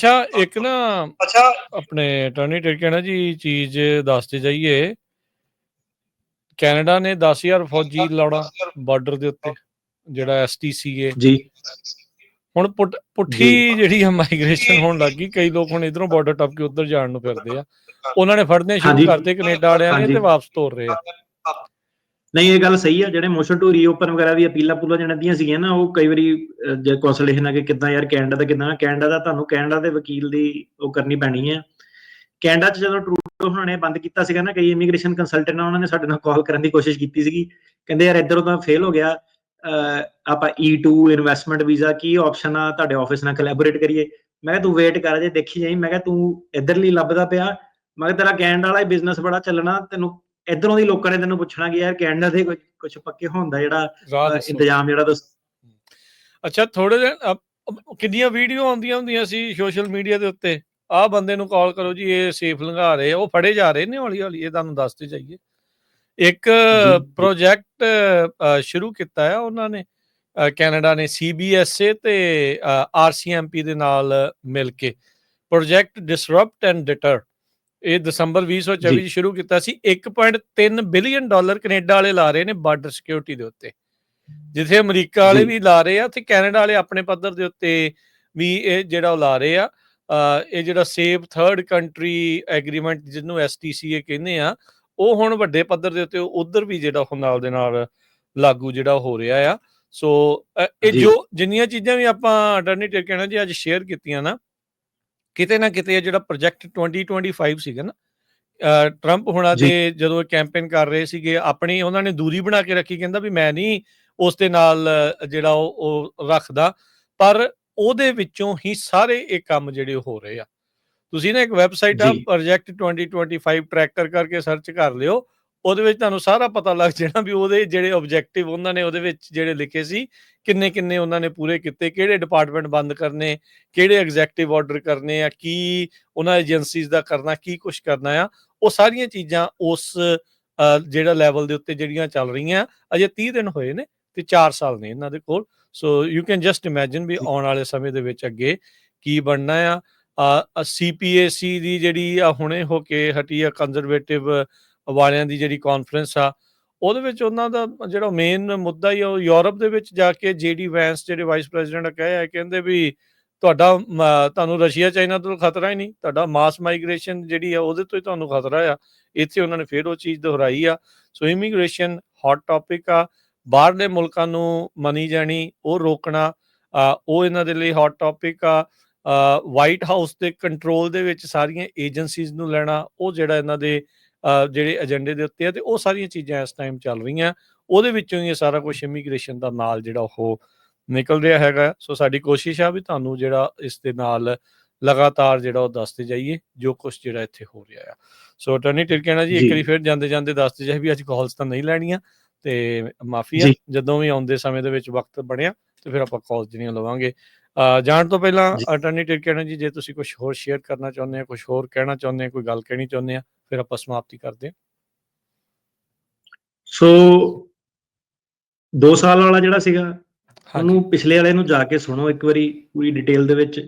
ਅੱਛਾ ਇੱਕ ਨਾ ਆਪਣੇ ਅਟਾਰਨੀ ਟਿਰਕੀ ਨਾ ਜੀ ਚੀਜ਼ ਦੱਸਦੇ ਜਾਈਏ, ਕੈਨੇਡਾ ਨੇ 10,000 ਫੌਜੀ ਲਾਉਣਾ ਬਾਰਡਰ ਦੇ ਉੱਤੇ, ਜਿਹੜਾ STCA ਜੀ ਹੁਣ ਪੁੱਠੀ ਜਿਹੜੀ ਆ ਮਾਈਗ੍ਰੇਸ਼ਨ ਹੋਣ ਲੱਗ ਗਈ। ਕਈ ਲੋਕ ਹੁਣ ਇਧਰੋਂ ਬਾਰਡਰ ਟੱਪ ਕੇ ਉੱਧਰ ਜਾਣ ਨੂੰ ਫਿਰਦੇ ਆ। ਉਹਨਾਂ ਨੇ ਫੜਨੇ ਸ਼ੁਰੂ ਕਰਤੇ ਕੈਨੇਡਾ ਵਾਲਿਆਂ ਨੇ ਤੇ ਵਾਪਸ ਤੋਰ ਰਹੇ ਆ। ਨਹੀਂ, ਇਹ ਗੱਲ ਸਹੀ ਆ। ਜਿਹੜੇ ਮੋਸ਼ਨ ਟੂ ਰੀਓਪਨ ਵਗੈਰਾ ਦੀ ਅਪੀਲਾਂ ਪੂਲਾਂ ਜਿਹੜੀਆਂ ਸੀਗੀਆਂ ਨਾ, ਉਹ ਕਈ ਵਾਰੀ ਜੇ ਕੌਂਸਲੇਸ਼ਨ ਆ ਕਿ ਕਿੱਦਾਂ ਯਾਰ ਕੈਨੇਡਾ ਦਾ ਕਿੱਦਾਂ, ਕੈਨੇਡਾ ਦਾ ਤੁਹਾਨੂੰ ਕੈਨੇਡਾ ਦੇ ਵਕੀਲ ਦੀ ਉਹ ਕਰਨੀ ਪੈਣੀ ਹੈ। ਕੈਨੇਡਾ 'ਚ ਜਦੋਂ ਟਰੂਡੋ ਉਹਨਾਂ ਨੇ ਬੰਦ ਕੀਤਾ ਸੀਗਾ ਨਾ, ਕਈ ਇਮੀਗ੍ਰੇਸ਼ਨ ਕੰਸਲਟੈਂਟ ਉਹਨਾਂ ਨੇ ਸਾਡੇ ਨਾਲ ਕਾਲ ਕਰਨ ਦੀ ਕੋਸ਼ਿਸ਼ ਕੀਤੀ ਸੀਗੀ। ਕਹਿੰਦੇ ਯਾਰ ਇੱਧਰੋਂ ਤਾਂ ਫੇਲ ਹੋ ਗਿਆ, ਆਪਾਂ E2 ਇਨਵੈਸਟਮੈਂਟ ਵੀਜ਼ਾ ਕੀ ਆਪਸ਼ਨ ਆ, ਤੁਹਾਡੇ ਆਫਿਸ ਨਾਲ ਕੋਲੈਬੋਰੇਟ ਕਰੀਏ। ਮੈਂ ਕਿਹਾ ਤੂੰ ਵੇਟ ਕਰ, ਜੇ ਦੇਖੀ ਜਾਈ। ਮੈਂ ਕਿਹਾ ਤੂੰ ਇੱਧਰਲੀ ਲੱਭਦਾ ਪਿਆ, ਮੈਂ ਕਿਹਾ ਤੇਰਾ ਕੈਨੇਡਾ ਵਾਲਾ ਬਿਜ਼ਨਸ ਬੜਾ ਚੱਲਣਾ, ਤੈਨੂੰ ਇੱਧਰੋਂ ਦੀ ਲੋਕਾਂ ਨੇ ਤੈਨੂੰ ਪੁੱਛਣਾ ਕਿ ਯਾਰ ਕੈਨੇਡਾ ਦੇ ਕੁਝ ਪੱਕੇ ਹੋਣ ਦਾ ਜਿਹੜਾ ਇੰਤਜ਼ਾਮ ਜਿਹੜਾ ਦੱਸ। ਅੱਛਾ, ਥੋੜੇ ਦਿਨ ਕਿੰਨੀਆਂ ਵੀਡੀਓ ਆਉਂਦੀਆਂ ਹੁੰਦੀਆਂ ਸੀ ਸੋਸ਼ਲ ਮੀਡੀਆ ਦੇ ਉੱਤੇ, ਆਹ ਬੰਦੇ ਨੂੰ ਕਾਲ ਕਰੋ ਜੀ, ਇਹ ਸੇਫ ਲੰਘਾ ਰਹੇ ਆ, ਉਹ ਫੜੇ ਜਾ ਰਹੇ ਨੇ ਹੌਲੀ ਹੌਲੀ। ਇਹ ਤੁਹਾਨੂੰ ਦੱਸਦੇ ਚਾਹੀਏ, ਇੱਕ ਪ੍ਰੋਜੈਕਟ ਸ਼ੁਰੂ ਕੀਤਾ ਆ ਉਹਨਾਂ ਨੇ, ਕੈਨੇਡਾ ਨੇ CBSA ਤੇ RCMP ਦੇ ਨਾਲ ਮਿਲ ਕੇ, ਪ੍ਰੋਜੈਕਟ ਡਿਸਰਪਟ ਐਂਡ ਡਿਟਰ। ਇਹ ਦਸੰਬਰ 2024 'ਚ ਸ਼ੁਰੂ ਕੀਤਾ ਸੀ। $1.3 ਬਿਲੀਅਨ ਕੈਨੇਡਾ ਵਾਲੇ ਲਾ ਰਹੇ ਨੇ ਬਾਰਡਰ ਸਿਕਿਉਰਿਟੀ ਦੇ ਉੱਤੇ, ਜਿੱਥੇ ਅਮਰੀਕਾ ਵਾਲੇ ਵੀ ਲਾ ਰਹੇ ਆ, ਤੇ ਕੈਨੇਡਾ ਵਾਲੇ ਆਪਣੇ ਪੱਧਰ ਦੇ ਉੱਤੇ ਵੀ ਇਹ ਜਿਹੜਾ ਉਹ ਲਾ ਰਹੇ ਆ। ਇਹ ਜਿਹੜਾ ਸੇਫ ਥਰਡ ਕੰਟਰੀ ਐਗਰੀਮੈਂਟ ਜਿਹਨੂੰ STCA ਕਹਿੰਦੇ ਆ, ਉਹ ਹੁਣ ਵੱਡੇ ਪੱਧਰ ਦੇ ਉੱਤੇ ਉਧਰ ਵੀ ਜਿਹੜਾ ਉਹ ਨਾਲ ਦੇ ਨਾਲ ਲਾਗੂ ਜਿਹੜਾ ਹੋ ਰਿਹਾ ਆ। ਸੋ ਇਹ ਜੋ ਜਿੰਨੀਆਂ ਚੀਜ਼ਾਂ ਵੀ ਆਪਾਂ ਅਟਾਰਨੀ ਟਿਰਕੀ ਜੀ ਅੱਜ ਸ਼ੇਅਰ ਕੀਤੀਆਂ ਨਾ, ਕਿਤੇ ਨਾ ਕਿਤੇ ਜਿਹੜਾ ਪ੍ਰੋਜੈਕਟ 2025 ਸੀਗਾ ਨਾ, ਟਰੰਪ ਹੁਣਾਂ ਦੇ ਜਦੋਂ ਕੈਂਪੇਨ ਕਰ ਰਹੇ ਸੀਗੇ, ਆਪਣੀ ਉਹਨਾਂ ਨੇ ਦੂਰੀ ਬਣਾ ਕੇ ਰੱਖੀ। ਕਹਿੰਦਾ ਵੀ ਮੈਂ ਨਹੀਂ ਉਸ ਦੇ ਨਾਲ ਜਿਹੜਾ ਉਹ ਰੱਖਦਾ, ਪਰ ਉਹਦੇ ਵਿੱਚੋਂ ਹੀ ਸਾਰੇ ਇਹ ਕੰਮ ਜਿਹੜੇ ਹੋ ਰਹੇ ਆ। ਤੁਸੀਂ ਨਾ ਇੱਕ ਵੈਬਸਾਈਟ ਆ ਪ੍ਰੋਜੈਕਟ 2025 ਟਰੈਕਰ ਕਰਕੇ ਸਰਚ ਕਰ ਲਿਓ, ਉਹਦੇ ਵਿੱਚ ਤੁਹਾਨੂੰ ਸਾਰਾ ਪਤਾ ਲੱਗ ਜਾਣਾ ਵੀ ਉਹਦੇ ਜਿਹੜੇ ਆਬਜੈਕਟਿਵ ਉਹਨਾਂ ਨੇ ਉਹਦੇ ਵਿੱਚ ਜਿਹੜੇ ਲਿਖੇ ਸੀ, ਕਿੰਨੇ ਕਿੰਨੇ ਉਹਨਾਂ ਨੇ ਪੂਰੇ ਕੀਤੇ, ਕਿਹੜੇ ਡਿਪਾਰਟਮੈਂਟ ਬੰਦ ਕਰਨੇ, ਕਿਹੜੇ ਐਗਜ਼ੈਕਟਿਵ ਆਰਡਰ ਕਰਨੇ ਆ, ਕੀ ਉਹਨਾਂ ਏਜੰਸੀਜ਼ ਦਾ ਕਰਨਾ, ਕੀ ਕੁਛ ਕਰਨਾ ਆ। ਉਹ ਸਾਰੀਆਂ ਚੀਜ਼ਾਂ ਉਸ ਜਿਹੜਾ ਲੈਵਲ ਦੇ ਉੱਤੇ ਜਿਹੜੀਆਂ ਚੱਲ ਰਹੀਆਂ। ਅਜੇ 30 ਦਿਨ ਹੋਏ ਨੇ ਤੇ 4 ਸਾਲ ਨੇ ਇਹਨਾਂ ਦੇ ਕੋਲ। So you can just imagine ਵੀ ਆਉਣ ਵਾਲੇ ਸਮੇਂ ਦੇ ਵਿੱਚ ਅੱਗੇ ਕੀ ਬਣਨਾ ਆ। CPAC ਦੀ ਜਿਹੜੀ ਆ ਹੁਣੇ ਹੋ ਕੇ ਹਟੀ ਆ, ਕੰਜ਼ਰਵੇਟਿਵ ਵਾਲਿਆਂ ਦੀ ਜਿਹੜੀ ਕਾਨਫਰੰਸ ਆ, ਉਹਦੇ ਵਿੱਚ ਉਹਨਾਂ ਦਾ ਜਿਹੜਾ ਮੇਨ ਮੁੱਦਾ ਹੀ ਉਹ ਯੂਰਪ ਦੇ ਵਿੱਚ ਜਾ ਕੇ JD ਵੈਂਸ ਜਿਹੜੇ ਵਾਈਸ ਪ੍ਰੈਜ਼ੀਡੈਂਟ ਕਹਿੰਦੇ ਵੀ ਤੁਹਾਨੂੰ ਰਸ਼ੀਆ ਚਾਈਨਾ ਤੋਂ ਖਤਰਾ ਹੀ ਨਹੀਂ, ਤੁਹਾਡਾ ਮਾਸ ਮਾਈਗ੍ਰੇਸ਼ਨ ਜਿਹੜੀ ਆ ਉਹਦੇ ਤੋਂ ਹੀ ਤੁਹਾਨੂੰ ਖਤਰਾ ਆ। ਇੱਥੇ ਉਹਨਾਂ ਨੇ ਫਿਰ ਉਹ ਚੀਜ਼ ਦੁਹਰਾਈ ਆ। ਸੋ ਇਮੀਗ੍ਰੇਸ਼ਨ ਹੌਟ ਟੌਪਿਕ ਆ। ਬਾਹਰਲੇ ਮੁਲਕਾਂ ਨੂੰ ਮਨੀ ਜਾਣੀ ਉਹ ਰੋਕਣਾ, ਉਹ ਇਹਨਾਂ ਦੇ ਲਈ ਹੌਟ ਟੌਪਿਕ ਆ। ਵਾਈਟ ਹਾਊਸ ਦੇ ਕੰਟਰੋਲ ਦੇ ਵਿੱਚ ਸਾਰੀਆਂ ਏਜੰਸੀਜ਼ ਨੂੰ ਲੈਣਾ, ਉਹ ਜਿਹੜਾ ਇਹਨਾਂ ਦੇ ਜਿਹੜੇ ਏਜੰਡੇ ਦੇ ਉੱਤੇ ਆ, ਤੇ ਉਹ ਸਾਰੀਆਂ ਚੀਜ਼ਾਂ ਇਸ ਟਾਈਮ ਚੱਲ ਰਹੀਆਂ। ਉਹਦੇ ਵਿੱਚੋਂ ਹੀ ਇਹ ਸਾਰਾ ਕੁਛ ਇਮੀਗ੍ਰੇਸ਼ਨ ਦਾ ਨਾਲ ਜਿਹੜਾ ਉਹ ਨਿਕਲ ਰਿਹਾ ਹੈਗਾ। ਸੋ ਸਾਡੀ ਕੋਸ਼ਿਸ਼ ਆ ਵੀ ਤੁਹਾਨੂੰ ਜਿਹੜਾ ਇਸ ਦੇ ਨਾਲ ਲਗਾਤਾਰ ਜਿਹੜਾ ਉਹ ਦੱਸਦੇ ਜਾਈਏ ਜੋ ਕੁਛ ਜਿਹੜਾ ਇੱਥੇ ਹੋ ਰਿਹਾ ਆ। ਸੋ ਅਟਾਰਨੀ ਟਿਰਕੀ ਜੀ ਇੱਕ ਵਾਰੀ ਫਿਰ ਜਾਂਦੇ ਜਾਂਦੇ ਦੱਸਦੇ ਜਾਏ ਵੀ ਅੱਜ ਕਾਲਸ ਤਾਂ ਨਹੀਂ ਲੈਣੀਆਂ, ਤੇ ਮਾਫੀ ਆ, ਜਦੋਂ ਵੀ ਆਉਂਦੇ ਸਮੇਂ ਦੇ ਵਿੱਚ ਵਕਤ ਬਣਿਆ ਤੇ ਫਿਰ ਆਪਾਂ ਕਾਲਸ ਜਿਹੜੀਆਂ ਲਵਾਂਗੇ। ਜਾਣ ਤੋਂ ਪਹਿਲਾਂ ਅਟਾਰਨੀ ਟਿਰਕੀ ਜੀ ਜੇ ਤੁਸੀਂ ਕੁਛ ਹੋਰ ਸ਼ੇਅਰ ਕਰਨਾ ਚਾਹੁੰਦੇ ਆ, ਕੁਛ ਹੋਰ ਕਹਿਣਾ ਚਾਹੁੰਦੇ ਆ, ਕੋਈ ਗੱਲ ਕਹਿਣੀ ਚਾਹੁੰਦੇ ਆ, ਫਿਰ ਆਪਾਂ ਸਮਾਪਤੀ ਕਰਦੇ ਹਾਂ। ਸੋ 2 ਸਾਲ ਵਾਲਾ ਜਿਹੜਾ ਸੀਗਾ, ਉਹਨੂੰ ਪਿਛਲੇ ਵਾਲੇ ਨੂੰ ਜਾ ਕੇ ਸੁਣੋ ਇੱਕ ਵਾਰੀ ਪੂਰੀ ਡਿਟੇਲ ਦੇ ਵਿੱਚ।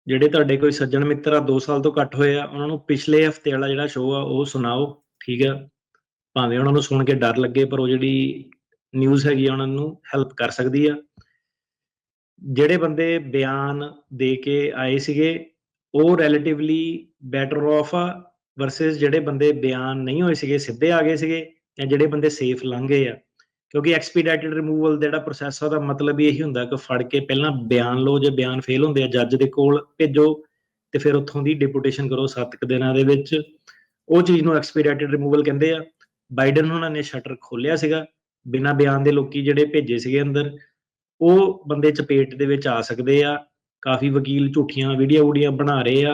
ਜਿਹੜੇ ਤੁਹਾਡੇ ਕੋਈ ਸੱਜਣ ਮਿੱਤਰ ਆ 2 ਸਾਲ ਤੋਂ ਘੱਟ ਹੋਏ ਆ, ਉਹਨਾਂ ਨੂੰ ਪਿਛਲੇ ਹਫਤੇ ਵਾਲਾ ਜਿਹੜਾ ਸ਼ੋਅ ਆ ਉਹ ਸੁਣਾਓ, ਠੀਕ ਆ। ਭਾਵੇਂ ਉਹਨਾਂ ਨੂੰ ਸੁਣ ਕੇ ਡਰ ਲੱਗੇ, ਪਰ ਉਹ ਜਿਹੜੀ ਨਿਊਜ਼ ਹੈਗੀ ਆ ਉਹਨਾਂ ਨੂੰ ਹੈਲਪ ਕਰ ਸਕਦੀ ਆ। ਜਿਹੜੇ ਬੰਦੇ ਬਿਆਨ ਦੇ ਕੇ ਆਏ ਸੀਗੇ ਉਹ ਰਿਲੇਟਿਵਲੀ ਬੈਟਰ ਆਫ ਆ, ਵਰਸਸ ਜਿਹੜੇ ਬੰਦੇ ਬਿਆਨ ਨਹੀਂ ਹੋਏ ਸੀਗੇ ਸਿੱਧੇ ਆ ਗਏ ਸੀਗੇ, ਜਾਂ ਜਿਹੜੇ ਬੰਦੇ ਸੇਫ ਲੰਘ ਗਏ ਆ। ਕਿਉਂਕਿ ਐਕਸਪੀਡਾਈਟਡ ਰਿਮੂਵਲ ਦਾ ਜਿਹੜਾ ਪ੍ਰੋਸੈਸ ਆ ਉਹਦਾ ਮਤਲਬ ਇਹੀ ਹੁੰਦਾ ਕਿ ਫੜ ਕੇ ਪਹਿਲਾਂ ਬਿਆਨ ਲਓ, ਜੇ ਬਿਆਨ ਫੇਲ ਹੁੰਦੇ ਆ ਜੱਜ ਦੇ ਕੋਲ ਭੇਜੋ, ਤੇ ਫਿਰ ਉੱਥੋਂ ਦੀ ਡਿਪੂਟੇਸ਼ਨ ਕਰੋ 7 ਦਿਨਾਂ ਦੇ ਵਿੱਚ। ਉਹ ਚੀਜ਼ ਨੂੰ ਐਕਸਪੀਡਾਈਟਡ ਰਿਮੂਵਲ ਕਹਿੰਦੇ ਆ। ਬਾਈਡਨ ਉਹਨਾਂ ਨੇ ਸ਼ਟਰ ਖੋਲਿਆ ਸੀਗਾ, ਬਿਨਾਂ ਬਿਆਨ ਦੇ ਲੋਕੀ ਜਿਹੜੇ ਭੇਜੇ ਸੀਗੇ ਅੰਦਰ, ਉਹ ਬੰਦੇ ਚਪੇਟ ਦੇ ਵਿੱਚ ਆ ਸਕਦੇ ਆ। ਕਾਫੀ ਵਕੀਲ ਝੂਠੀਆਂ ਵੀਡੀਓ ਬਣਾ ਰਹੇ ਆ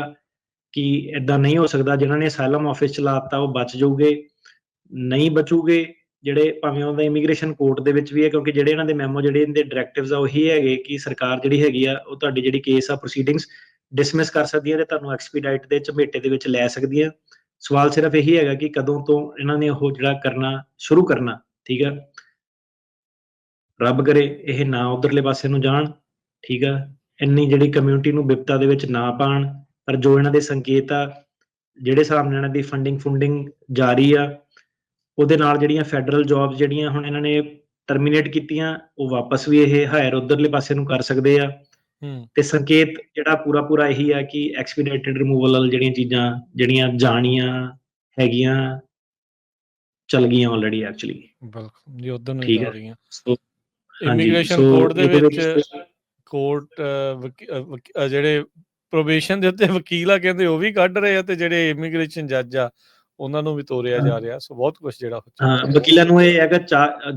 ਕਿ ਏਦਾਂ ਨਹੀਂ ਹੋ ਸਕਦਾ, ਜਿਨ੍ਹਾਂ ਨੇ ਅਸਾਈਲਮ ਆਫਿਸ ਚਲਾਤਾ ਉਹ ਬਚ ਜਾਊਗੇ, ਨਹੀਂ ਬਚੂਗੇ। ਜਿਹੜੇ ਭਾਵੇਂ ਉਹਦਾ ਇਮੀਗ੍ਰੇਸ਼ਨ ਕੋਰਟ ਦੇ ਵਿੱਚ ਵੀ ਹੈ, ਕਿਉਂਕਿ ਜਿਹੜੇ ਇਹਨਾਂ ਦੇ ਮੈਮੋ, ਜਿਹੜੇ ਇਹਦੇ ਡਾਇਰੈਕਟਿਵਸ ਆ ਉਹੀ ਹੈਗੇ ਕਿ ਸਰਕਾਰ ਜਿਹੜੀ ਹੈਗੀ ਆ ਉਹ ਤੁਹਾਡੀ ਜਿਹੜੀ ਕੇਸ ਆ ਪ੍ਰੋਸੀਡਿੰਗਸ ਡਿਸਮਿਸ ਕਰ ਸਕਦੀ ਹੈ ਤੇ ਤੁਹਾਨੂੰ ਐਕਸਪੀਡਾਈਟ ਦੇ ਝਮੇਟੇ ਦੇ ਵਿੱਚ ਲੈ ਸਕਦੀ ਹੈ। ਸਵਾਲ ਸਿਰਫ ਇਹੀ ਹੈਗਾ ਕਿ ਕਦੋਂ ਤੋਂ ਇਹਨਾਂ ਨੇ ਉਹ ਜਿਹੜਾ ਕਰਨਾ ਸ਼ੁਰੂ ਕਰਨਾ, ਠੀਕ ਆ। ਰੱਬ ਕਰੇ ਇਹ ਨਾ ਉਧਰਲੇ ਪਾਸੇ ਨੂੰ ਜਾਣ, ਠੀਕ ਆ। ਇੰਨੀ ਜਿਹੜੀ ਕਮਿਊਨਿਟੀ ਨੂੰ ਵਿਪਤਾ ਦੇ ਵਿੱਚ ਨਾ ਪਾਉਣ, ਪਰ ਜੋ ਇਹਨਾਂ ਦੇ ਸੰਕੇਤ ਆ, ਜਿਹੜੇ ਹਿਸਾਬ ਨਾਲ ਇਹਨਾਂ ਦੀ ਫੰਡਿੰਗ ਜਾ ਰਹੀ ਆ, ਉਹਦੇ ਨਾਲ ਜਿਹੜੀਆਂ ਫੈਡਰਲ ਜੌਬਸ ਜਿਹੜੀਆਂ ਹੁਣ ਇਹਨਾਂ ਨੇ ਟਰਮੀਨੇਟ ਕੀਤੀਆਂ, ਉਹ ਵਾਪਸ ਵੀ ਇਹ ਹਾਇਰ ਉਧਰਲੇ ਪਾਸੇ ਨੂੰ ਕਰ ਸਕਦੇ ਆ। ਤੇ ਸੰਕੇਤ ਜਿਹੜਾ ਪੂਰਾ ਇਹੀ ਆ ਕਿ ਐਕਸਪੀਡੀਟਿਡ ਰਿਮੂਵਲ ਵਾਲ ਜਿਹੜੀਆਂ ਚੀਜ਼ਾਂ ਜਿਹੜੀਆਂ ਜਾਣੀਆਂ ਹੈਗੀਆਂ ਚੱਲ ਗਈਆਂ ਆਲਰੇਡੀ ਐਕਚੁਅਲੀ। ਬਿਲਕੁਲ ਜੀ, ਉਧਰ ਨੂੰ ਠੀਕ ਜਾ ਹੈ। ਰਹੀਆਂ। ਹਾਂਜੀ, ਇਮੀਗ੍ਰੇਸ਼ਨ ਸੋ ਕੋਡ ਦੇ ਇਹਦੇ ਵਿੱਚ ਵਿੱਚ ਕੋਰਟ ਜਿਹੜੇ ਪ੍ਰੋਬੇਸ਼ਨ ਦੇ ਉੱਤੇ ਵਕੀਲ ਆ, ਕਹਿੰਦੇ ਉਹ ਵੀ ਕੱਢ ਰਹੇ ਆ, ਤੇ ਜਿਹੜੇ ਇਮੀਗ੍ਰੇਸ਼ਨ ਜੱਜ ਆ ਉਹਨਾਂ ਨੂੰ ਵੀ ਤੋਰਿਆ ਜਾ ਰਿਹਾ। ਸੋ ਬਹੁਤ ਕੁਝ ਜਿਹੜਾ ਵਕੀਲਾਂ ਨੂੰ ਇਹ ਹੈਗਾ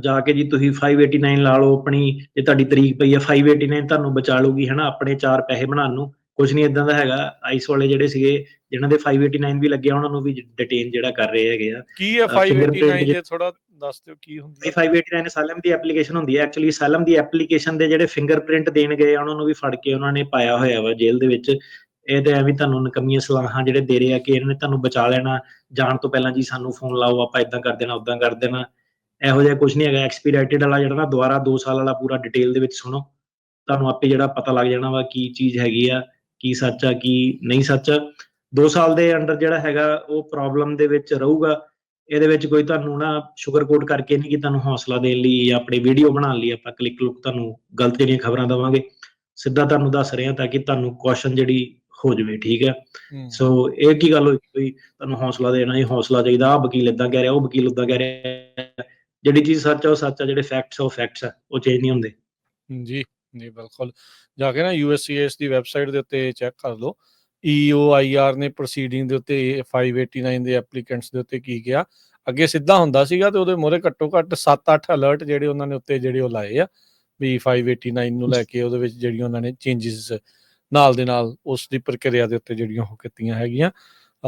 ਜਾ ਕੇ ਜੀ ਤੁਸੀਂ 589 ਲਾ ਲਓ ਆਪਣੀ, ਜੇ ਤੁਹਾਡੀ ਤਰੀਕ ਪਈ ਆ 589 ਤੁਹਾਨੂੰ ਬਚਾ ਲੂਗੀ ਹਨਾ ਆਪਣੇ 4 ਪੈਸੇ ਬਣਾਉਣ ਨੂੰ। ਕੁਝ ਨਹੀਂ ਇਦਾਂ ਦਾ ਹੈਗਾ। ਆਈਸ ਵਾਲੇ ਜਿਹੜੇ ਸੀਗੇ ਜਿਹਨਾਂ ਦੇ 589 ਵੀ ਲੱਗਿਆ, ਉਹਨਾਂ ਨੂੰ ਵੀ ਡਿਟੇਨ ਜਿਹੜਾ ਕਰ ਰਹੇ ਹੈਗੇ ਆ। ਕੀ ਹੈ 589 ਜੇ ਥੋੜਾ ਦੱਸ ਦਿਓ ਕੀ ਹੁੰਦੀ ਹੈ? 589 ਅਸਾਈਲਮ ਦੀ ਐਪਲੀਕੇਸ਼ਨ ਹੁੰਦੀ ਹੈ। ਐਕਚੁਅਲੀ ਅਸਾਈਲਮ ਦੀ ਐਪਲੀਕੇਸ਼ਨ ਦੇ ਜਿਹੜੇ ਫਿੰਗਰਪ੍ਰਿੰਟ ਦੇਣ ਗਏ ਉਹਨਾਂ ਨੂੰ ਵੀ ਫੜ ਕੇ ਉਹਨਾਂ ਨੇ ਪਾਇਆ ਹੋਇਆ ਵਾ ਜੇਲ੍ਹ ਦੇ ਵਿੱਚ। ਇਹ ਤੇ ਐਵੇਂ ਤੁਹਾਨੂੰ ਨਕਮੀਆਂ ਸਲਾਹਾਂ ਜਿਹੜੇ ਦੇ ਰਹੇ ਆ ਕਿ ਇਹਨਾਂ ਨੇ ਤੁਹਾਨੂੰ ਬਚਾ ਲੈਣਾ, ਜਾਣ ਤੋਂ ਪਹਿਲਾਂ ਜੀ ਸਾਨੂੰ ਫੋਨ ਲਾਓ, ਆਪਾਂ ਇਦਾਂ ਕਰ ਦੇਣਾ, ਉਦਾਂ ਕਰ ਦੇਣਾ। ਇਹੋ ਜਿਹਾ ਕੁਝ ਨਹੀਂ ਹੈਗਾ। ਐਕਸਪੀਰਾਈਟਿਡ ਵਾਲਾ ਜਿਹੜਾ ਨਾ ਦੁਬਾਰਾ 2 ਸਾਲ ਵਾਲਾ ਪੂਰਾ ਡਿਟੇਲ ਦੇ ਵਿੱਚ ਸੁਣੋ, ਤੁਹਾਨੂੰ ਆਪੇ ਜਿਹੜਾ ਪਤਾ ਲੱਗ ਜਾਣਾ ਵਾ ਕੀ ਚੀਜ਼ ਹੈਗੀ ਆ, ਕੀ ਸੱਚ ਆ ਕੀ ਨਹੀਂ ਸੱਚ। 2 ਸਾਲ ਦੇ ਅੰਡਰ ਜਿਹੜਾ ਹੈਗਾ ਉਹ ਪ੍ਰੋਬਲਮ ਦੇ ਵਿੱਚ ਰਹੂਗਾ। ਇਹਦੇ ਵਿੱਚ ਕੋਈ ਤੁਹਾਨੂੰ ਨਾ ਸ਼ੂਗਰ ਕੋਟ ਕਰਕੇ ਨਹੀਂ ਕਿ ਤੁਹਾਨੂੰ ਹੌਸਲਾ ਦੇਣ ਲਈ ਜਾਂ ਆਪਣੀ ਵੀਡੀਓ ਬਣਾਉਣ ਲਈ ਆਪਾਂ ਕਲਿੱਕ ਤੁਹਾਨੂੰ ਗਲਤ ਜਿਹੜੀਆਂ ਖਬਰਾਂ ਦੇਵਾਂਗੇ। ਸਿੱਧਾ ਤੁਹਾਨੂੰ ਦੱਸ ਰਹੇ ਹਾਂ ਤਾਂ ਕਿ ਤੁਹਾਨੂੰ ਕੁਐਸਚਨ ਜਿਹੜੀ ਹੋ ਜਾਵੇ। ਠੀਕ ਹੈ। ਸੋ ਇਹ ਕੀ ਗੱਲ ਹੋਈ ਤੁਹਾਨੂੰ ਹੌਸਲਾ ਦੇਣਾ, ਇਹ ਹੌਸਲਾ ਚਾਹੀਦਾ, ਆਹ ਵਕੀਲ ਏਦਾਂ ਕਹਿ ਰਿਹਾ, ਉਹ ਵਕੀਲ ਓਦਾਂ ਕਹਿ ਰਿਹਾ। ਜਿਹੜੀ ਚੀਜ਼ ਸੱਚ ਆ ਉਹ ਸੱਚ ਆ, ਜਿਹੜੇ ਫੈਕਟਸ ਆ ਉਹ ਫੈਕਟਸ ਆ, ਉਹ ਚੇਂਜ ਨਹੀਂ ਹੁੰਦੇ। ਜੀ ਜੀ ਬਿਲਕੁਲ। ਜਾ ਕੇ ਨਾ USCIS ਦੀ ਵੈਬਸਾਈਟ ਦੇ ਉੱਤੇ ਚੈੱਕ ਕਰ ਲਓ। EOIR ਨੇ ਪ੍ਰੋਸੀਡਿੰਗ ਦੇ ਉੱਤੇ 589 ਦੇ ਐਪਲੀਕੈਂਟਸ ਦੇ ਉੱਤੇ ਕੀ ਕਿਹਾ। ਅੱਗੇ ਸਿੱਧਾ ਹੁੰਦਾ ਸੀਗਾ ਤੇ ਉਹਦੇ ਮੋਰੇ ਘੱਟੋ ਘੱਟ 7-8 ਅਲਰਟ ਜਿਹੜੇ ਉਹਨਾਂ ਨੇ ਉੱਤੇ ਜਿਹੜੇ ਉਹ ਲਾਏ ਆ ਵੀ 589 ਨੂੰ ਲੈ ਕੇ, ਉਹਦੇ ਵਿੱਚ ਜਿਹੜੀਆਂ ਉਹਨਾਂ ਨੇ ਚੇਂਜਿਸ ਨਾਲ ਦੇ ਨਾਲ ਉਸ ਦੀ ਪ੍ਰਕਿਰਿਆ ਦੇ ਉੱਤੇ ਜਿਹੜੀਆਂ ਉਹ ਕੀਤੀਆਂ ਹੈਗੀਆਂ।